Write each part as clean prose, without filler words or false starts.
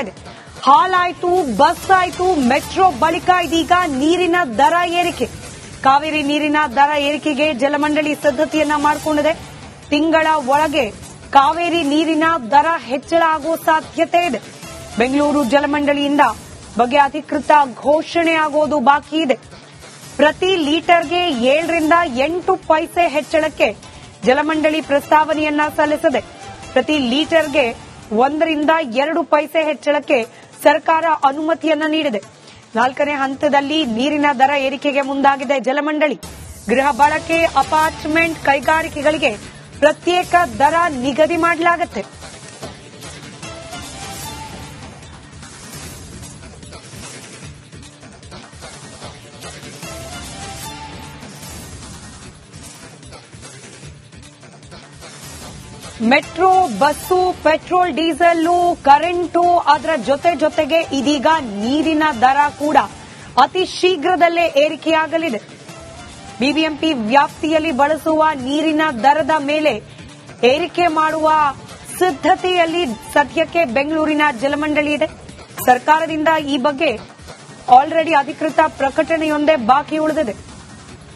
ಇದೆ. ಹಾಲಾಯ್ತು, ಬಸ್ ಆಯ್ತು, ಮೆಟ್ರೋ ಬಳಿಕ ಇದೀಗ ನೀರಿನ ದರ ಏರಿಕೆ. ಕಾವೇರಿ ನೀರಿನ ದರ ಏರಿಕೆಗೆ ಜಲಮಂಡಳಿ ಸಿದ್ಧತೆಯನ್ನ ಮಾಡಿಕೊಂಡಿದೆ. ತಿಂಗಳ ಒಳಗೆ ಕಾವೇರಿ ನೀರಿನ ದರ ಹೆಚ್ಚಳ ಆಗುವ ಸಾಧ್ಯತೆ ಇದೆ. ಬೆಂಗಳೂರು ಜಲಮಂಡಳಿಯಿಂದ ಬಗ್ಗೆ ಅಧಿಕೃತ ಘೋಷಣೆ ಆಗೋದು ಬಾಕಿ ಇದೆ. ಪ್ರತಿ ಲೀಟರ್ಗೆ 7 ರಿಂದ 8 ಪೈಸೆ ಹೆಚ್ಚಳಕ್ಕೆ ಜಲಮಂಡಳಿ ಪ್ರಸ್ತಾವನೆಯನ್ನ ಸಲ್ಲಿಸಿದೆ. ಪ್ರತಿ ಲೀಟರ್ಗೆ 1 ರಿಂದ 2 ಪೈಸೆ ಹೆಚ್ಚಳಕ್ಕೆ ಸರ್ಕಾರ ಅನುಮತಿಯನ್ನ ನೀಡಿದೆ. 4ನೇ ಹಂತದಲ್ಲಿ ನೀರಿನ ದರ ಏರಿಕೆಗೆ ಮುಂದಾಗಿದೆ ಜಲಮಂಡಳಿ. ಗೃಹ ಬಳಕೆ, ಅಪಾರ್ಟ್ಮೆಂಟ್, ಕೈಗಾರಿಕೆಗಳಿಗೆ ಪ್ರತ್ಯೇಕ ದರ ನಿಗದಿ ಮಾಡಲಾಗುತ್ತೆ. Metro, bus, petrol, diesel, current, ಅದರ ಜೊತೆಗೆ ಇದೀಗ ನೀರಿನ ದರ ಕೂಡ ಅತಿ ಶೀಘ್ರದಲ್ಲೇ ಏರಿಕೆಯಾಗಲಿದೆ. ಬಿಬಿಎಂಪಿ ವ್ಯಾಪ್ತಿಯಲ್ಲಿ ಬಳಸುವ ನೀರಿನ ದರದ ಮೇಲೆ ಏರಿಕೆ ಮಾಡುವ ಸಿದ್ಧತೆಯಲ್ಲಿ ಸದ್ಯಕ್ಕೆ ಬೆಂಗಳೂರಿನ ಜಲಮಂಡಳಿ ಇದೆ. ಸರ್ಕಾರದಿಂದ ಈ ಬಗ್ಗೆ ಆಲ್ರೆಡಿ ಅಧಿಕೃತ ಪ್ರಕಟಣೆಯೊಂದೇ ಬಾಕಿ ಉಳಿದಿದೆ.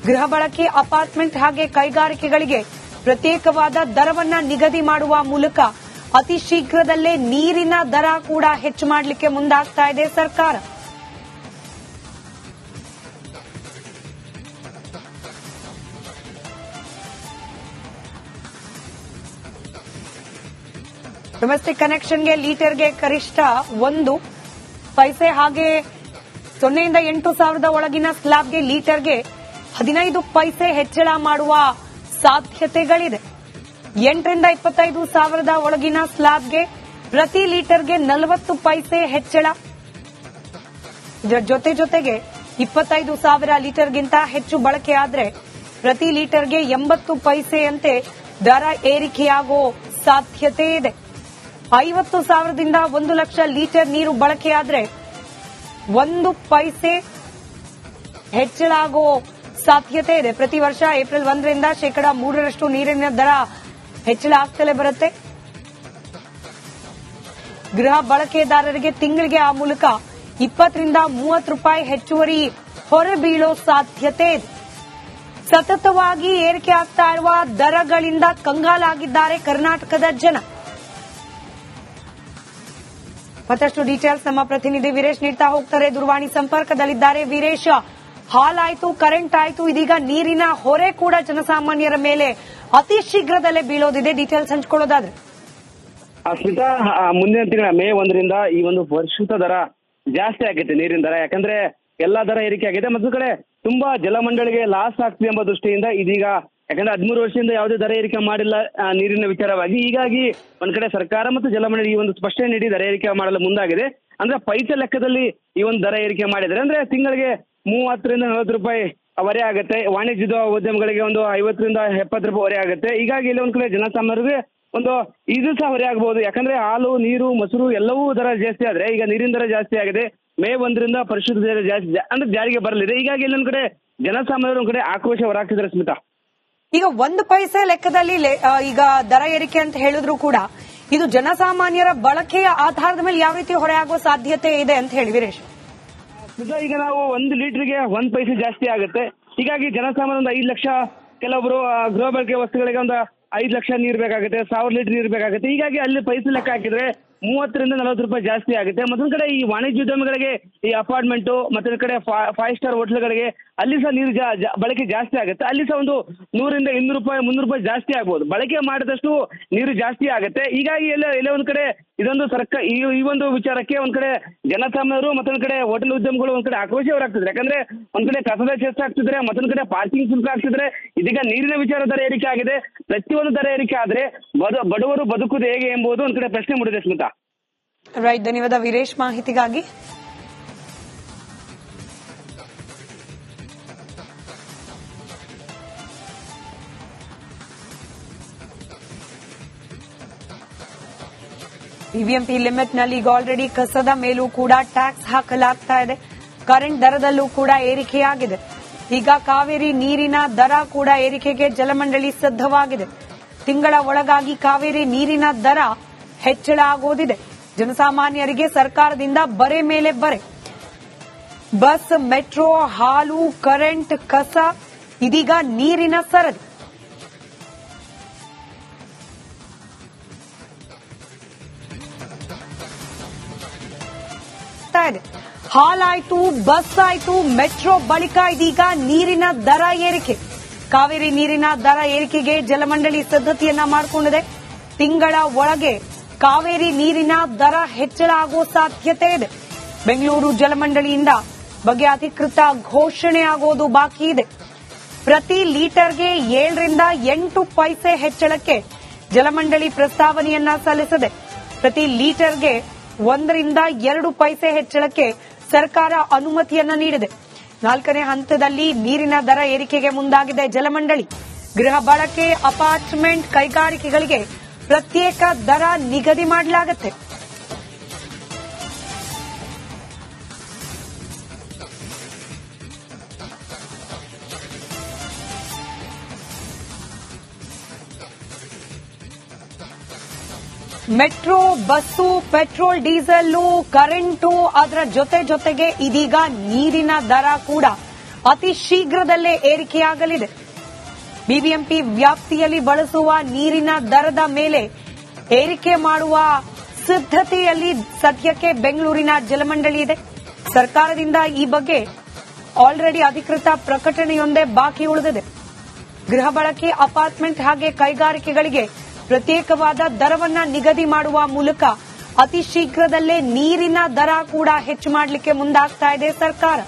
ಗೃಹ ಬಳಕೆ, ಅಪಾರ್ಟ್ಮೆಂಟ್ ಹಾಗೆ ಕೈಗಾರಿಕೆಗಳಿಗೆ ಪ್ರತ್ಯೇಕವಾದ ದರವನ್ನ ನಿಗದಿ ಮಾಡುವ ಮೂಲಕ ಅತಿ ಶೀಘ್ರದಲ್ಲೇ ನೀರಿನ ದರ ಕೂಡ ಹೆಚ್ಚು ಮಾಡಲಿಕ್ಕೆ ಮುಂದಾಗ್ತಾ ಇದೆ ಸರ್ಕಾರ. ಡೊಮೆಸ್ಟಿಕ್ ಕನೆಕ್ಷನ್ಗೆ ಲೀಟರ್ಗೆ ಗರಿಷ್ಠ 1 ಪೈಸೆ ಹಾಗೆ 0 ರಿಂದ 8 ಸಾವಿರದ ಒಳಗಿನ ಸ್ಲಾಬ್ಗೆ ಲೀಟರ್ಗೆ 15 ಪೈಸೆ ಹೆಚ್ಚಳ ಮಾಡುವ ಸಾಧ್ಯತೆಗಳಿದೆ. 8 ರಿಂದ 25 ಸಾವಿರದ ಒಳಗಿನ ಸ್ಲಾಬ್ಗೆ ಪ್ರತಿ ಲೀಟರ್ಗೆ 40 ಪೈಸೆ ಹೆಚ್ಚಳ. ಇದರ ಜೊತೆಗೆ 25 ಸಾವಿರ ಲೀಟರ್ಗಿಂತ ಹೆಚ್ಚು ಬಳಕೆಯಾದರೆ ಪ್ರತಿ ಲೀಟರ್ಗೆ 80 ಪೈಸೆಯಂತೆ ದರ ಏರಿಕೆಯಾಗೋ ಸಾಧ್ಯತೆ ಇದೆ. 50 ಸಾವಿರದಿಂದ 1 ಲಕ್ಷ ಲೀಟರ್ ನೀರು ಬಳಕೆಯಾದರೆ 1 ಪೈಸೆ ಹೆಚ್ಚಳ ಆಗೋ ಸಾಧ್ಯತೆ ಇದೆ. ಪ್ರತಿ ವರ್ಷ ಏಪ್ರಿಲ್ 1ರಿಂದ 3% ನೀರಿನ ದರ ಹೆಚ್ಚಳ ಆಗ್ತಲೇ ಬರುತ್ತೆ. ಗೃಹ ಬಳಕೆದಾರರಿಗೆ ತಿಂಗಳಿಗೆ ಆ ಮೂಲಕ 20 ರಿಂದ 30 ರೂಪಾಯಿ ಹೆಚ್ಚುವರಿ ಹೊರೆ ಬೀಳೋ ಸಾಧ್ಯತೆ ಇದೆ. ಸತತವಾಗಿ ಏರಿಕೆ ಆಗ್ತಾ ಇರುವ ದರಗಳಿಂದ ಕಂಗಾಲಾಗಿದ್ದಾರೆ ಕರ್ನಾಟಕದ ಜನ. ಮತ್ತಷ್ಟು ಡೀಟೇಲ್ಸ್ ನಮ್ಮ ಪ್ರತಿನಿಧಿ ವೀರೇಶ್ ನೀಡ್ತಾ ಹೋಗ್ತಾರೆ. ದೂರವಾಣಿ ಸಂಪರ್ಕದಲ್ಲಿದ್ದಾರೆ. ವೀರೇಶ್, ಹಾಲಾಯ್ತು, ಕರೆಂಟ್ ಆಯ್ತು, ಇದೀಗ ನೀರಿನ ಹೊರೆ ಕೂಡ ಜನಸಾಮಾನ್ಯರ ಮೇಲೆ ಅತಿ ಶೀಘ್ರದಲ್ಲೇ ಬೀಳೋದಿದೆ. ಡೀಟೇಲ್ಸ್ ಹಂಚ್ಕೊಳ್ಳೋದಾದ್ರೆ ಸ್ಮಿತಾ, ಮುಂದಿನ ತಿಂಗಳ ಮೇ 1ರಿಂದ ಈ ಒಂದು ಪರಿಷ್ಕೃತ ದರ ಜಾಸ್ತಿ ಆಗೈತೆ ನೀರಿನ ದರ. ಯಾಕಂದ್ರೆ ಎಲ್ಲಾ ದರ ಏರಿಕೆ ಆಗಿದೆ. ಮತ್ತೊಂದು ಕಡೆ ತುಂಬಾ ಜಲಮಂಡಳಿಗೆ ಲಾಸ್ ಆಗ್ತಿದೆ ಎಂಬ ದೃಷ್ಟಿಯಿಂದ ಇದೀಗ, ಯಾಕಂದ್ರೆ 13 ವರ್ಷದಿಂದ ಯಾವುದೇ ದರ ಏರಿಕೆ ಮಾಡಿಲ್ಲ ನೀರಿನ ವಿಚಾರವಾಗಿ. ಹೀಗಾಗಿ ಒಂದ್ ಕಡೆ ಸರ್ಕಾರ ಮತ್ತು ಜಲಮಂಡಳಿ ಈ ಒಂದು ಸ್ಪಷ್ಟನೆ ನೀಡಿ ದರ ಏರಿಕೆ ಮಾಡಲು ಮುಂದಾಗಿದೆ. ಅಂದ್ರೆ ಪೈಸೆ ಲೆಕ್ಕದಲ್ಲಿ ಈ ಒಂದು ದರ ಏರಿಕೆ ಮಾಡಿದ್ರೆ, ಅಂದ್ರೆ ತಿಂಗಳಿಗೆ 30 ರಿಂದ 40 ರೂಪಾಯಿ ಹೊರೆ ಆಗುತ್ತೆ. ವಾಣಿಜ್ಯದ ಉದ್ಯಮಗಳಿಗೆ ಒಂದು 50 ರಿಂದ 70 ರೂಪಾಯಿ ಹೊರೆ ಆಗುತ್ತೆ. ಹೀಗಾಗಿ ಇಲ್ಲಿ ಒಂದ್ ಕಡೆ ಜನಸಾಮಾನ್ಯರಿಗೆ ಒಂದು ಇದು ಸಹ ಹೊರೆ ಆಗಬಹುದು. ಯಾಕಂದ್ರೆ ಹಾಲು, ನೀರು, ಮೊಸರು ಎಲ್ಲವೂ ದರ ಜಾಸ್ತಿ ಆದ್ರೆ ಈಗ ನೀರಿನ ದರ ಜಾಸ್ತಿ ಆಗಿದೆ. ಮೇ 1ರಿಂದ ಪರಿಶುದ್ಧ ದರ ಜಾಸ್ತಿ ಅಂದ್ರೆ ಜಾರಿಗೆ ಬರಲಿದೆ. ಹೀಗಾಗಿ ಇಲ್ಲೊಂದ್ ಕಡೆ ಜನಸಾಮಾನ್ಯರು ಒಂದ್ ಕಡೆ ಆಕ್ರೋಶ ಹೊರಹಾಕ್ತಿದ್ದಾರೆ ಸ್ಮಿತಾ. ಈಗ 1 ಪೈಸೆ ಲೆಕ್ಕದಲ್ಲಿ ಈಗ ದರ ಏರಿಕೆ ಅಂತ ಹೇಳಿದ್ರು ಕೂಡ ಇದು ಜನಸಾಮಾನ್ಯರ ಬಳಕೆಯ ಆಧಾರದ ಮೇಲೆ ಯಾವ ರೀತಿ ಹೊರೆ ಆಗುವ ಸಾಧ್ಯತೆ ಇದೆ ಅಂತ ಹೇಳಿ ವೀರೇಶ್. ಈಗ ನಾವು 1 ಲೀಟರ್ಗೆ 1 ಪೈಸೆ ಜಾಸ್ತಿ ಆಗುತ್ತೆ. ಹೀಗಾಗಿ ಜನಸಾಮಾನ್ಯ ಒಂದು 5 ಲಕ್ಷ, ಕೆಲವೊಬ್ರು ಗೃಹ ಬಳಕೆ ವಸ್ತುಗಳಿಗೆ ಒಂದು 5 ಲಕ್ಷ ನೀರು ಬೇಕಾಗುತ್ತೆ, 1000 ಲೀಟರ್ ನೀರು ಬೇಕಾಗುತ್ತೆ. ಹೀಗಾಗಿ ಅಲ್ಲಿ ಪೈಸೆ ಲೆಕ್ಕ ಹಾಕಿದ್ರೆ 30 ರಿಂದ 40 ರೂಪಾಯಿ ಜಾಸ್ತಿ ಆಗುತ್ತೆ. ಮತ್ತೊಂದ್ ಕಡೆ ಈ ವಾಣಿಜ್ಯ ಉದ್ಯಮಗಳಿಗೆ, ಈ ಅಪಾರ್ಟ್ಮೆಂಟ್, ಮತ್ತೊಂದ್ ಕಡೆ 5 ಸ್ಟಾರ್ ಹೋಟೆಲ್ಗಳಿಗೆ ಅಲ್ಲಿ ಸಹ ನೀರು ಬಳಕೆ ಜಾಸ್ತಿ ಆಗುತ್ತೆ. ಅಲ್ಲಿ ಸಹ ಒಂದು 100 ರಿಂದ 200 ರೂಪಾಯಿ, 300 ರೂಪಾಯಿ ಜಾಸ್ತಿ ಆಗ್ಬಹುದು. ಬಳಕೆ ಮಾಡಿದಷ್ಟು ನೀರು ಜಾಸ್ತಿ ಆಗುತ್ತೆ. ಹೀಗಾಗಿ ಎಲ್ಲ ಒಂದ್ ಕಡೆ ಇದೊಂದು ಸರ್ಕಾರ ಈ ಒಂದು ವಿಚಾರಕ್ಕೆ ಒಂದ್ ಕಡೆ ಜನಸಾಮಾನ್ಯರು, ಮತ್ತೊಂದ್ ಕಡೆ ಹೋಟೆಲ್ ಉದ್ಯಮಗಳು ಒಂದ್ ಕಡೆ ಆಕ್ರೋಶ ಹೊರಾಗ್ತಿದ್ರೆ. ಯಾಕಂದ್ರೆ ಒಂದ್ ಕಡೆ ಕಸದ ಚೆಸ್ಟ್ ಆಗ್ತಿದ್ರೆ, ಮತ್ತೊಂದ್ ಕಡೆ ಪಾರ್ಕಿಂಗ್ ಶುಲ್ಕ ಆಗ್ತಿದ್ರೆ. ಇದೀಗ ನೀರಿನ ವಿಚಾರ ದರ ಏರಿಕೆ ಆಗಿದೆ. ಪ್ರತಿಯೊಂದು ದರ ಏರಿಕೆ ಆದ್ರೆ ಬಡವರು ಬದುಕುವುದು ಹೇಗೆ ಎಂಬುದು ಒಂದ್ ಕಡೆ ಪ್ರಶ್ನೆ ಮೂಡಿದೆ ಸ್ಮಿತಾ. ರೈಟ್, ಧನ್ಯವಾದ ವೀರೇಶ್ ಮಾಹಿತಿಗಾಗಿ. ಬಿಬಿಎಂಪಿ ಲಿಮಿಟ್ನಲ್ಲಿ ಈಗ ಆಲ್ರೆಡಿ ಕಸದ ಮೇಲೂ ಕೂಡ ಟ್ಯಾಕ್ಸ್ ಹಾಕಲಾಗ್ತಾ ಇದೆ. ಕರೆಂಟ್ ದರದಲ್ಲೂ ಕೂಡ ಏರಿಕೆಯಾಗಿದೆ. ಈಗ ಕಾವೇರಿ ನೀರಿನ ದರ ಕೂಡ ಏರಿಕೆಗೆ ಜಲಮಂಡಳಿ ಸಿದ್ಧವಾಗಿದೆ. ತಿಂಗಳ ಒಳಗಾಗಿ ಕಾವೇರಿ ನೀರಿನ ದರ ಹೆಚ್ಚಳ ಆಗೋದಿದೆ. ಜನಸಾಮಾನ್ಯರಿಗೆ ಸರ್ಕಾರದಿಂದ ಬರೆ ಮೇಲೆ ಬರೆ. ಬಸ್, ಮೆಟ್ರೋ, ಹಾಲು, ಕರೆಂಟ್, ಕಸ, ಇದೀಗ ನೀರಿನ ಸರದಿ. ಹಾಲಾಯ್ತು, ಬಸ್ ಆಯ್ತು, ಮೆಟ್ರೋ ಬಳಿಕ ಇದೀಗ ನೀರಿನ ದರ ಏರಿಕೆ. ಕಾವೇರಿ ನೀರಿನ ದರ ಏರಿಕೆಗೆ ಜಲಮಂಡಳಿ ಸಿದ್ಧತೆಯನ್ನ ಮಾಡಿಕೊಂಡಿದೆ. ತಿಂಗಳ ಒಳಗೆ ಕಾವೇರಿ ನೀರಿನ ದರ ಹೆಚ್ಚಳ ಆಗುವ ಸಾಧ್ಯತೆ ಇದೆ. ಬೆಂಗಳೂರು ಜಲಮಂಡಳಿಯಿಂದ ಬಗ್ಗೆ ಅಧಿಕೃತ ಘೋಷಣೆ ಆಗೋದು ಬಾಕಿ ಇದೆ. ಪ್ರತಿ ಲೀಟರ್ಗೆ 7 ರಿಂದ 8 ಪೈಸೆ ಹೆಚ್ಚಳಕ್ಕೆ ಜಲಮಂಡಳಿ ಪ್ರಸ್ತಾವನೆಯನ್ನ ಸಲ್ಲಿಸಿದೆ. ಪ್ರತಿ ಲೀಟರ್ಗೆ 1 ರಿಂದ 2 ಪೈಸೆ ಹೆಚ್ಚಳಕ್ಕೆ ಸರ್ಕಾರ ಅನುಮತಿಯನ್ನ ನೀಡಿದೆ. 4ನೇ ಹಂತದಲ್ಲಿ ನೀರಿನ ದರ ಏರಿಕೆಗೆ ಮುಂದಾಗಿದೆ ಜಲಮಂಡಳಿ. ಗೃಹ ಬಳಕೆ, ಅಪಾರ್ಟ್ಮೆಂಟ್, ಕೈಗಾರಿಕೆಗಳಿಗೆ ಪ್ರತ್ಯೇಕ ದರ ನಿಗದಿ ಮಾಡಲಾಗುತ್ತೆ. Metro, bus, petrol, diesel, current, ಅದರ ಜೊತೆಗೆ ಇದೀಗ ನೀರಿನ ದರ ಕೂಡ ಅತಿ ಶೀಘ್ರದಲ್ಲೇ ಏರಿಕೆಯಾಗಲಿದೆ. ಬಿಬಿಎಂಪಿ ವ್ಯಾಪ್ತಿಯಲ್ಲಿ ಬಳಸುವ ನೀರಿನ ದರದ ಮೇಲೆ ಏರಿಕೆ ಮಾಡುವ ಸಿದ್ಧತೆಯಲ್ಲಿ ಸದ್ಯಕ್ಕೆ ಬೆಂಗಳೂರಿನ ಜಲಮಂಡಳಿ ಇದೆ. ಸರ್ಕಾರದಿಂದ ಈ ಬಗ್ಗೆ ಆಲ್ರೆಡಿ ಅಧಿಕೃತ ಪ್ರಕಟಣೆಯೊಂದೇ ಬಾಕಿ ಉಳಿದಿದೆ. ಗೃಹ ಬಳಕೆ, ಅಪಾರ್ಟ್ಮೆಂಟ್ ಹಾಗೆ ಕೈಗಾರಿಕೆಗಳಿಗೆ ಪ್ರತ್ಯೇಕವಾದ ದರವನ್ನ ನಿಗದಿ ಮಾಡುವ ಮೂಲಕ ಅತಿ ಶೀಘ್ರದಲ್ಲೇ ನೀರಿನ ದರ ಕೂಡ ಹೆಚ್ಚು ಮಾಡಲಿಕ್ಕೆ ಮುಂದಾಗ್ತಾ ಇದೆ ಸರ್ಕಾರ.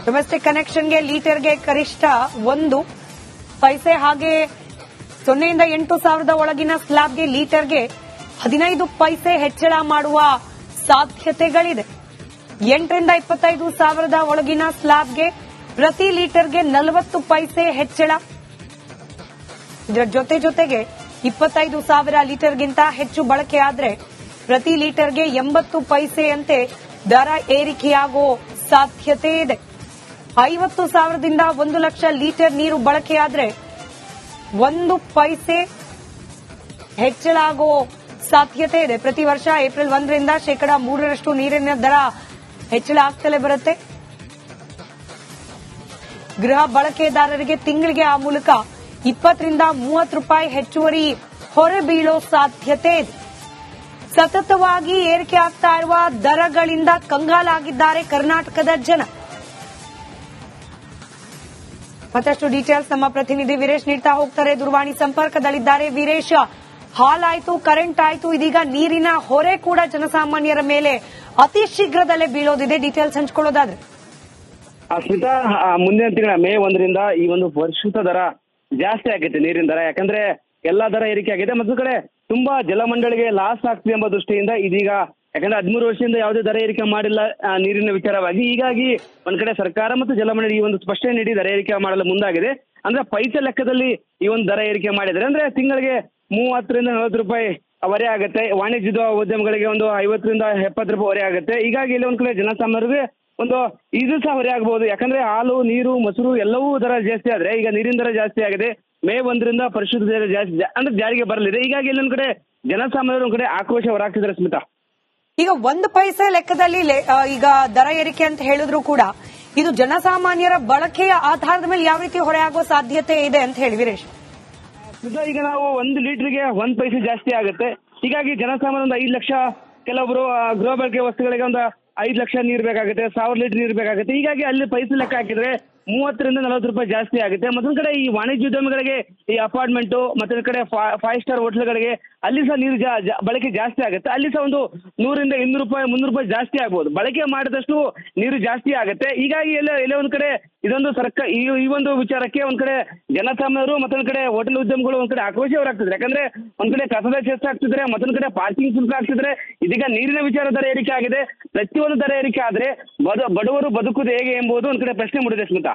ಡೊಮೆಸ್ಟಿಕ್ ಕನೆಕ್ಷನ್ಗೆ ಲೀಟರ್ಗೆ ಗರಿಷ್ಠ 1 ಪೈಸೆ ಹಾಗೆ 0 ರಿಂದ 8 ಸಾವಿರದ ಒಳಗಿನ ಸ್ಲಾಬ್ಗೆ ಲೀಟರ್ಗೆ 15 ಪೈಸೆ ಹೆಚ್ಚಳ ಮಾಡುವ ಸಾಧ್ಯತೆಗಳಿದೆ. 8 ರಿಂದ 25 ಸಾವಿರದ ಒಳಗಿನ ಸ್ಲಾಬ್ಗೆ ಪ್ರತಿ ಲೀಟರ್ಗೆ 40 ಪೈಸೆ ಹೆಚ್ಚಳ. ಇದರ ಜೊತೆಗೆ 25 ಸಾವಿರ ಲೀಟರ್ಗಿಂತ ಹೆಚ್ಚು ಬಳಕೆಯಾದರೆ ಪ್ರತಿ ಲೀಟರ್ಗೆ 80 ಪೈಸೆಯಂತೆ ದರ ಏರಿಕೆಯಾಗುವ ಸಾಧ್ಯತೆ ಇದೆ. 50 ಸಾವಿರದಿಂದ 1 ಲಕ್ಷ ಲೀಟರ್ ನೀರು ಬಳಕೆಯಾದರೆ 1 ಪೈಸೆ ಹೆಚ್ಚಳ ಆಗುವ ಸಾಧ್ಯತೆ ಇದೆ. ಪ್ರತಿ ವರ್ಷ ಏಪ್ರಿಲ್ 1 ರಿಂದ 3% ನೀರಿನ ದರ ಹೆಚ್ಚಳ ಆಗ್ತಲೇ ಬರುತ್ತೆ. ಗೃಹ ಬಳಕೆದಾರರಿಗೆ ತಿಂಗಳಿಗೆ ಆ ಮೂಲಕ 20 ರಿಂದ 30 ರೂಪಾಯಿ ಹೆಚ್ಚುವರಿ ಹೊರೆ ಬೀಳೋ ಸಾಧ್ಯತೆ ಇದೆ. ಸತತವಾಗಿ ಏರಿಕೆ ಆಗ್ತಾ ಇರುವ ದರಗಳಿಂದ ಕಂಗಾಲಾಗಿದ್ದಾರೆ ಕರ್ನಾಟಕದ ಜನ. ಮತ್ತಷ್ಟು ಡೀಟೇಲ್ಸ್ ನಮ್ಮ ಪ್ರತಿನಿಧಿ ವೀರೇಶ್ ನೀಡ್ತಾ ಹೋಗ್ತಾರೆ. ದೂರವಾಣಿ ಸಂಪರ್ಕದಲ್ಲಿದ್ದಾರೆ. ವೀರೇಶ್, ಹಾಲಾಯ್ತು, ಕರೆಂಟ್ ಆಯ್ತು, ಇದೀಗ ನೀರಿನ ಹೊರೆ ಕೂಡ ಜನಸಾಮಾನ್ಯರ ಮೇಲೆ ಅತಿ ಶೀಘ್ರದಲ್ಲೇ ಬೀಳೋದಿದೆ. ಡೀಟೇಲ್ಸ್ ಹಂಚ್ಕೊಳ್ಳೋದಾದ್ರೆ ಸ್ಮಿತಾ, ಮುಂದಿನ ತಿಂಗಳ ಮೇ 1 ರಿಂದ ಈ ಒಂದು ಪರಿಷ್ಕೃತ ದರ ಜಾಸ್ತಿ ಆಗೈತೆ ನೀರಿನ ದರ. ಯಾಕಂದ್ರೆ ಎಲ್ಲಾ ದರ ಏರಿಕೆ ಆಗಿದೆ. ಮತ್ತೊಂದು ಕಡೆ ತುಂಬಾ ಜಲಮಂಡಳಿಗೆ ಲಾಸ್ ಆಗ್ತಿದೆ ಎಂಬ ದೃಷ್ಟಿಯಿಂದ ಇದೀಗ, ಯಾಕಂದ್ರೆ 13 ವರ್ಷದಿಂದ ಯಾವುದೇ ದರ ಏರಿಕೆ ಮಾಡಿಲ್ಲ ನೀರಿನ ವಿಚಾರವಾಗಿ. ಹೀಗಾಗಿ ಒಂದ್ ಕಡೆ ಸರ್ಕಾರ ಮತ್ತು ಜಲಮಂಡಳಿ ಈ ಒಂದು ಸ್ಪಷ್ಟನೆ ನೀಡಿ ದರ ಏರಿಕೆ ಮಾಡಲು ಮುಂದಾಗಿದೆ. ಅಂದ್ರೆ ಪೈಸೆ ಲೆಕ್ಕದಲ್ಲಿ ಈ ಒಂದು ದರ ಏರಿಕೆ ಮಾಡಿದ್ರೆ ಅಂದ್ರೆ ತಿಂಗಳಿಗೆ 30 ರಿಂದ 40 ರೂಪಾಯಿ ಹೊರೆ ಆಗುತ್ತೆ. ವಾಣಿಜ್ಯದ ಉದ್ಯಮಗಳಿಗೆ ಒಂದು 50 ರಿಂದ 70 ರೂಪಾಯಿ ಹೊರೆ ಆಗುತ್ತೆ. ಹೀಗಾಗಿ ಇಲ್ಲಿ ಒಂದ್ ಕಡೆ ಜನಸಾಮಾನ್ಯರಿಗೆ ಒಂದು ಇದು ಸಹ ಹೊರೆ ಆಗಬಹುದು. ಯಾಕಂದ್ರೆ ಹಾಲು, ನೀರು, ಮೊಸರು ಎಲ್ಲವೂ ದರ ಜಾಸ್ತಿ ಆದ್ರೆ ಈಗ ನೀರಿನ ದರ ಜಾಸ್ತಿ ಆಗಿದೆ. ಮೇ 1 ರಿಂದ ಪರಿಶುದ್ಧ ದರ ಜಾಸ್ತಿ ಅಂದ್ರೆ ಜಾರಿಗೆ ಬರಲಿದೆ. ಹೀಗಾಗಿ ಇಲ್ಲೊಂದ್ ಕಡೆ ಜನಸಾಮಾನ್ಯರು ಒಂದ್ ಕಡೆ ಆಕ್ರೋಶ ಹೊರಹಾಕ್ತಿದ್ದಾರೆ ಸ್ಮಿತಾ. ಈಗ 1 ಪೈಸೆ ಲೆಕ್ಕದಲ್ಲಿ ಈಗ ದರ ಏರಿಕೆ ಅಂತ ಹೇಳಿದ್ರು ಕೂಡ ಇದು ಜನಸಾಮಾನ್ಯರ ಬಳಕೆಯ ಆಧಾರದ ಮೇಲೆ ಯಾವ ರೀತಿ ಹೊರೆ ಆಗುವ ಸಾಧ್ಯತೆ ಇದೆ ಅಂತ ಹೇಳಿ ವೀರೇಶ್. ಈಗ ನಾವು 1 ಲೀಟರ್ಗೆ 1 ಪೈಸೆ ಜಾಸ್ತಿ ಆಗುತ್ತೆ. ಹೀಗಾಗಿ ಜನಸಾಮಾನ್ಯ ಒಂದು 5 ಲಕ್ಷ, ಕೆಲವೊಬ್ರು ಗೃಹ ಬಳಕೆ ವಸ್ತುಗಳಿಗೆ ಒಂದು 5 ಲಕ್ಷ ನೀರು ಬೇಕಾಗುತ್ತೆ, 1000 ಲೀಟರ್ ನೀರು ಬೇಕಾಗುತ್ತೆ. ಹೀಗಾಗಿ ಅಲ್ಲಿ ಪೈಸೆ ಲೆಕ್ಕ ಹಾಕಿದ್ರೆ 30 ರಿಂದ 40 ರೂಪಾಯಿ ಜಾಸ್ತಿ ಆಗುತ್ತೆ. ಮತ್ತೊಂದ್ ಕಡೆ ಈ ವಾಣಿಜ್ಯ ಉದ್ಯಮಗಳಿಗೆ, ಈ ಅಪಾರ್ಟ್ಮೆಂಟ್, ಮತ್ತೊಂದ್ ಕಡೆ 5 ಸ್ಟಾರ್ ಹೋಟ್ಲ್ಗಳಿಗೆ ಅಲ್ಲಿ ಸಹ ನೀರು ಬಳಕೆ ಜಾಸ್ತಿ ಆಗುತ್ತೆ. ಅಲ್ಲಿ ಸಹ ಒಂದು 100 ರಿಂದ 200 ರೂಪಾಯಿ 300 ರೂಪಾಯಿ ಜಾಸ್ತಿ ಆಗ್ಬಹುದು. ಬಳಕೆ ಮಾಡಿದಷ್ಟು ನೀರು ಜಾಸ್ತಿ ಆಗುತ್ತೆ. ಹೀಗಾಗಿ ಎಲ್ಲೇ ಒಂದ್ ಕಡೆ ಇದೊಂದು ಸರ್ಕಾರ ಈ ಒಂದು ವಿಚಾರಕ್ಕೆ ಒಂದ್ ಕಡೆ ಜನಸಾಮಾನ್ಯರು ಮತ್ತೊಂದ್ ಕಡೆ ಹೋಟೆಲ್ ಉದ್ಯಮಗಳು ಒಂದ್ ಕಡೆ ಆಕ್ರೋಶ ಹೊರಾಗ್ತಿದ್ರೆ. ಯಾಕಂದ್ರೆ ಒಂದ್ ಕಡೆ ಕಸದ ಸೆಸ್ ಆಗ್ತಿದ್ರೆ, ಮತ್ತೊಂದ್ ಕಡೆ ಪಾರ್ಕಿಂಗ್ ಶುಲ್ಕ ಆಗ್ತಿದ್ರೆ. ಇದೀಗ ನೀರಿನ ವಿಚಾರ ದರ ಏರಿಕೆ ಆಗಿದೆ. ಪ್ರತಿಯೊಂದು ದರ ಏರಿಕೆ ಆದ್ರೆ ಬಡವರು ಬದುಕುವುದು ಹೇಗೆ ಎಂಬುದು ಒಂದ್ ಕಡೆ ಪ್ರಶ್ನೆ ಮೂಡಿದೆ ಸ್ಮಿತಾ.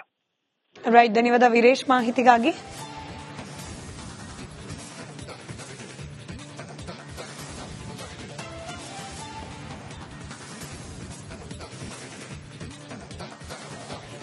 ರೈಟ್, ಧನ್ಯವಾದ ವೀರೇಶ್ ಮಾಹಿತಿಗಾಗಿ.